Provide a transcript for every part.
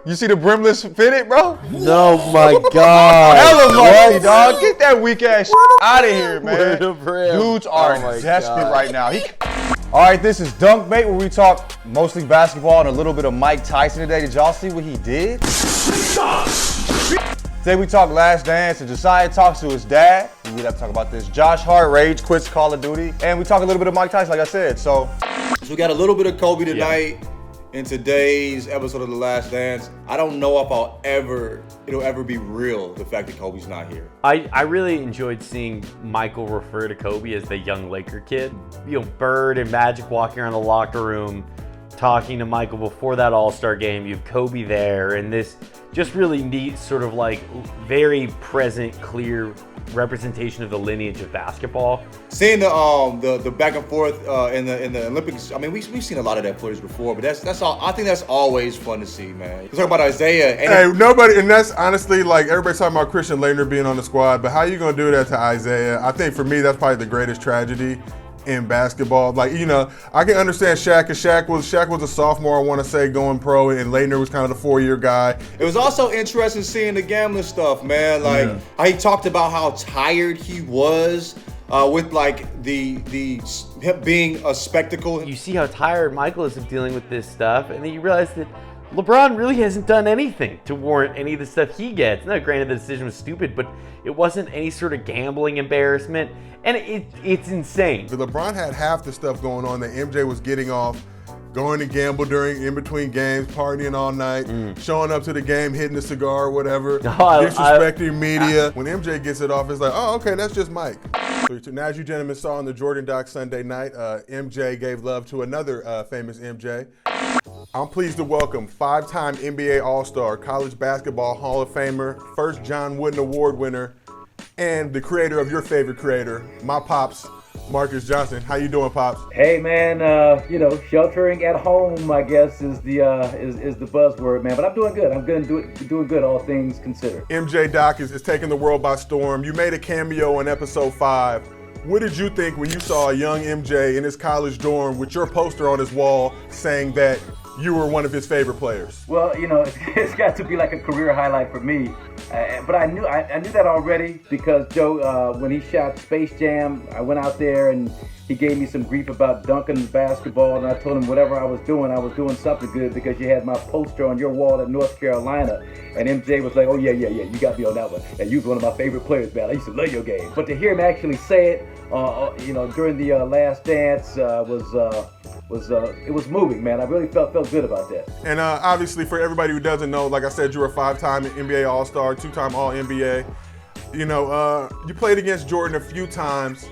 You see the brimless fitted, bro? No, my God. Hella musty, dog. Get that weak ass out of here, man. Dudes are desperate right now. All right, this is Dunk Bait, where we talk mostly basketball and a little bit of Mike Tyson today. Did y'all see what he did? Today we talk Last Dance, and Josiah talks to his dad. We have to talk about this. Josh Hart rage quits Call of Duty, and we talk a little bit of Mike Tyson, like I said. So we got a little bit of Kobe tonight. Yeah. In today's episode of The Last Dance. I don't know if it'll ever be real, the fact that Kobe's not here. I really enjoyed seeing Michael refer to Kobe as the young Laker kid. You know, Bird and Magic walking around the locker room, talking to Michael before that All-Star game. You have Kobe there, and this just really neat, sort of like very present, clear representation of the lineage of basketball. Seeing the back and forth in the Olympics, I mean, we've seen a lot of that footage before, but that's all. I think that's always fun to see, man. We're talking about Isaiah. And that's honestly, like, everybody's talking about Christian Laettner being on the squad, but how you gonna do that to Isaiah? I think for me, that's probably the greatest tragedy in basketball. Like, you know, I can understand Shaq, because Shaq was a sophomore, I want to say, going pro, and Laettner was kind of the 4-year guy. It was also interesting seeing the gambling stuff, man. Like, how he talked about how tired he was with, like, the him being a spectacle. You see how tired Michael is of dealing with this stuff, and then you realize that LeBron really hasn't done anything to warrant any of the stuff he gets. Now, granted, the decision was stupid, but it wasn't any sort of gambling embarrassment, and it's insane. LeBron had half the stuff going on that MJ was getting off, going to gamble in between games, partying all night, showing up to the game, hitting a cigar or whatever, disrespecting media. When MJ gets it off, it's like, oh, okay, that's just Mike. So now, as you gentlemen saw on the Jordan Doc Sunday night, MJ gave love to another famous MJ. I'm pleased to welcome 5-time NBA All-Star, College Basketball Hall of Famer, first John Wooden Award winner, and the creator of your favorite creator, my pops, Marques Johnson. How you doing, pops? Hey, man. Sheltering at home, I guess, is the buzzword, man. But I'm doing good. I'm doing good, all things considered. MJ Doc is taking the world by storm. You made a cameo in episode 5. What did you think when you saw a young MJ in his college dorm with your poster on his wall saying that you were one of his favorite players? Well, you know, it's got to be like a career highlight for me. But I knew that already, because Joe, when he shot Space Jam, I went out there and he gave me some grief about dunking basketball, and I told him whatever I was doing something good, because you had my poster on your wall at North Carolina. And MJ was like, oh yeah, you got me on that one. And you was one of my favorite players, man. I used to love your game. But to hear him actually say it, during the Last Dance it was moving, man. I really felt good about that. And obviously, for everybody who doesn't know, like I said, you were a 5-time NBA All-Star, 2-time All-NBA. You know, you played against Jordan a few times.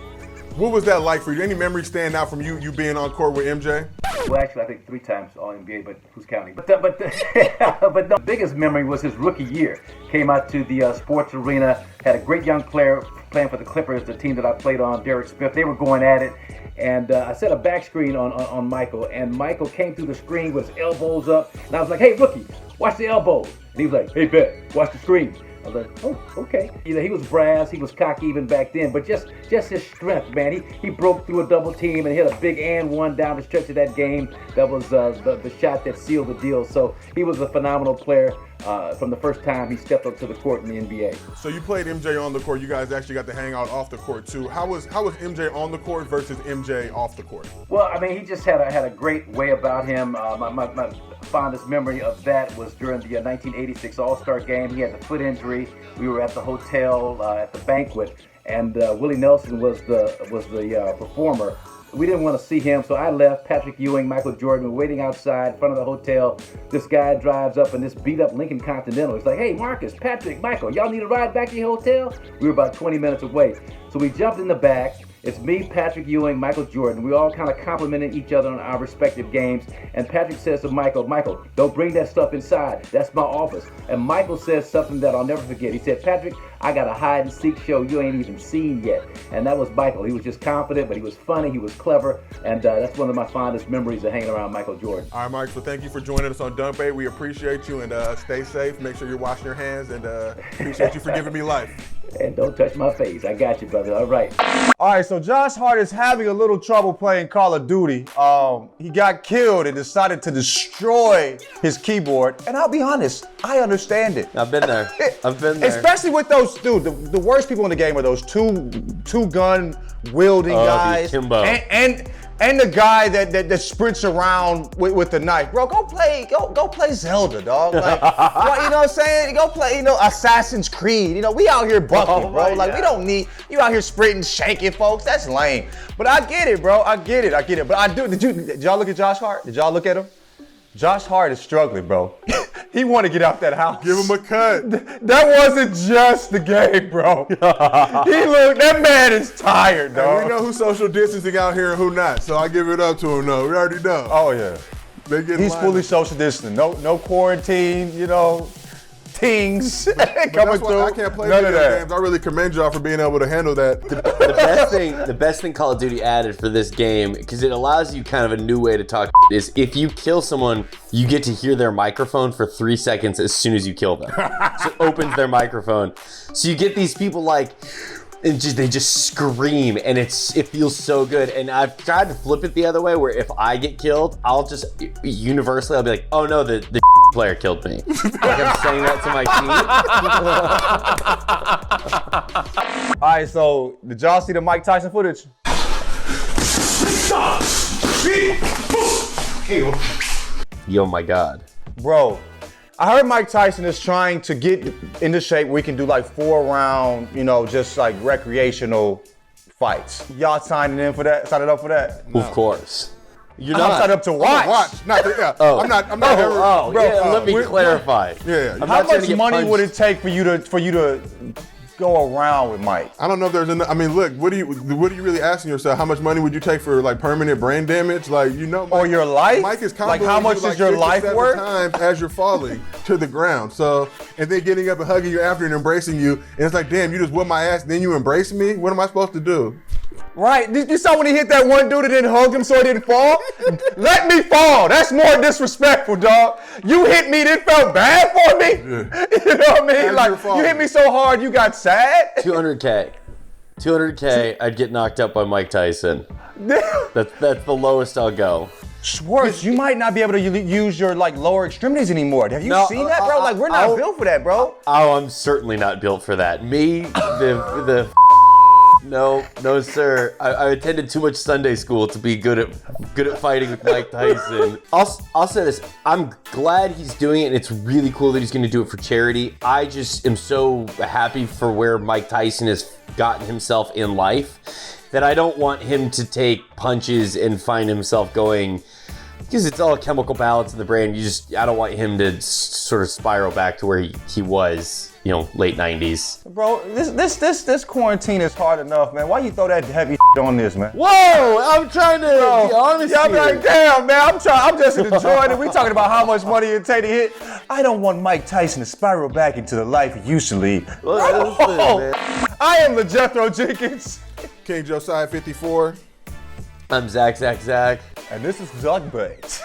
What was that like for you? Any memories stand out from you being on court with MJ? Well, actually, I think 3 times All-NBA, but who's counting? But the biggest memory was his rookie year. Came out to the sports arena, had a great young player playing for the Clippers, the team that I played on, Derek Smith. They were going at it. And I set a back screen on Michael, and Michael came through the screen with his elbows up, and I was like, hey, rookie, watch the elbows. And he was like, hey, bet, watch the screen. I was like, oh, okay. You know, he was brass, he was cocky even back then, but just his strength, man. He broke through a double team and hit a big and one down the stretch of that game. That was the shot that sealed the deal. So he was a phenomenal player from the first time he stepped up to the court in the NBA. So you played MJ on the court. You guys actually got to hang out off the court too. How was MJ on the court versus MJ off the court? Well, I mean, he just had a great way about him. My fondest memory of that was during the 1986 All-Star game. He had the foot injury. We were at the hotel at the banquet, and Willie Nelson was the performer. We didn't want to see him, so I left. Patrick Ewing, Michael Jordan were waiting outside in front of the hotel. This guy drives up in this beat-up Lincoln Continental. He's like, hey, Marcus, Patrick, Michael, y'all need a ride back to your hotel? We were about 20 minutes away. So we jumped in the back. It's me, Patrick Ewing, Michael Jordan. We all kind of complimented each other on our respective games. And Patrick says to Michael, don't bring that stuff inside. That's my office. And Michael says something that I'll never forget. He said, Patrick, I got a hide-and-seek show you ain't even seen yet. And that was Michael. He was just confident, but he was funny, he was clever, and that's one of my fondest memories of hanging around Michael Jordan. All right, Mike, so thank you for joining us on Dunk Bait. We appreciate you, and stay safe. Make sure you're washing your hands, and appreciate you for giving me life. And don't touch my face. I got you, brother. All right. All right, so Josh Hart is having a little trouble playing Call of Duty. He got killed and decided to destroy his keyboard. And I'll be honest, I understand it. I've been there. I've been there. Especially with those, dude, the worst people in the game are those two gun wielding guys. Kimbo. And the guy that sprints around with the knife. Bro, go play Zelda, dog. Like, well, you know what I'm saying? Go play, Assassin's Creed. We out here bucking, bro. Like, we don't need, you out here sprinting, shaking folks. That's lame. But I get it, bro. I get it. But I do, did y'all look at Josh Hart? Did y'all look at him? Josh Hart is struggling, bro. He want to get out that house. Give him a cut. That wasn't just the game, bro. That man is tired, dog. And we know who's social distancing out here and who not, so I give it up to him, though. We already know. Oh, yeah. He's fully social distancing. No quarantine, things coming through. I can't play video games. I really commend y'all for being able to handle that. The best thing Call of Duty added for this game, because it allows you kind of a new way to talk, is if you kill someone, you get to hear their microphone for 3 seconds as soon as you kill them. So it opens their microphone. So you get these people and they just scream, and it feels so good. And I've tried to flip it the other way, where if I get killed, I'll just universally, I'll be like, oh no, the player killed me. Like I'm saying that to my team. All right, so did y'all see the Mike Tyson footage? Yo, my God. Bro, I heard Mike Tyson is trying to get into shape where we can do like 4-round, just like recreational fights. Y'all signing up for that? Of course. You're I'm signed up to watch. I'm not. Bro, let me clarify. Yeah. How much money would it take for you to go around with Mike? I don't know if there's enough. I mean, look, what are you really asking yourself? How much money would you take for like permanent brain damage? Like, Mike, or your life? Mike is like, how much is your life worth? Times as you're falling to the ground. So, and then getting up and hugging you after and embracing you, and it's like, damn, you just whipped my ass, then you embrace me? What am I supposed to do? Right. You saw when he hit that one dude and didn't hug him so he didn't fall? Let me fall. That's more disrespectful, dog. You hit me, it felt bad for me. Yeah. You know what I mean? Like, you hit me so hard, you got sad. $200K, I'd get knocked up by Mike Tyson. That's the lowest I'll go. Schwartz, you might not be able to use your lower extremities anymore. Have you seen that, bro? We're not built for that, bro. Oh, I'm certainly not built for that. Me, No, sir. I attended too much Sunday school to be good at fighting with Mike Tyson. I'll say this. I'm glad he's doing it, and it's really cool that he's going to do it for charity. I just am so happy for where Mike Tyson has gotten himself in life that I don't want him to take punches and find himself going, because it's all a chemical balance in the brain. I don't want him to sort of spiral back to where he was, late 90s. Bro, this quarantine is hard enough, man. Why you throw that heavy on this, man? Whoa, I'm trying to be honest here. I'm like, damn, man, I'm just enjoying it. We talking about how much money it take to hit. I don't want Mike Tyson to spiral back into the life he used to lead. Man. I am LeJethro Jenkins. King Josiah 54. I'm Zach. And this is Doug Bates.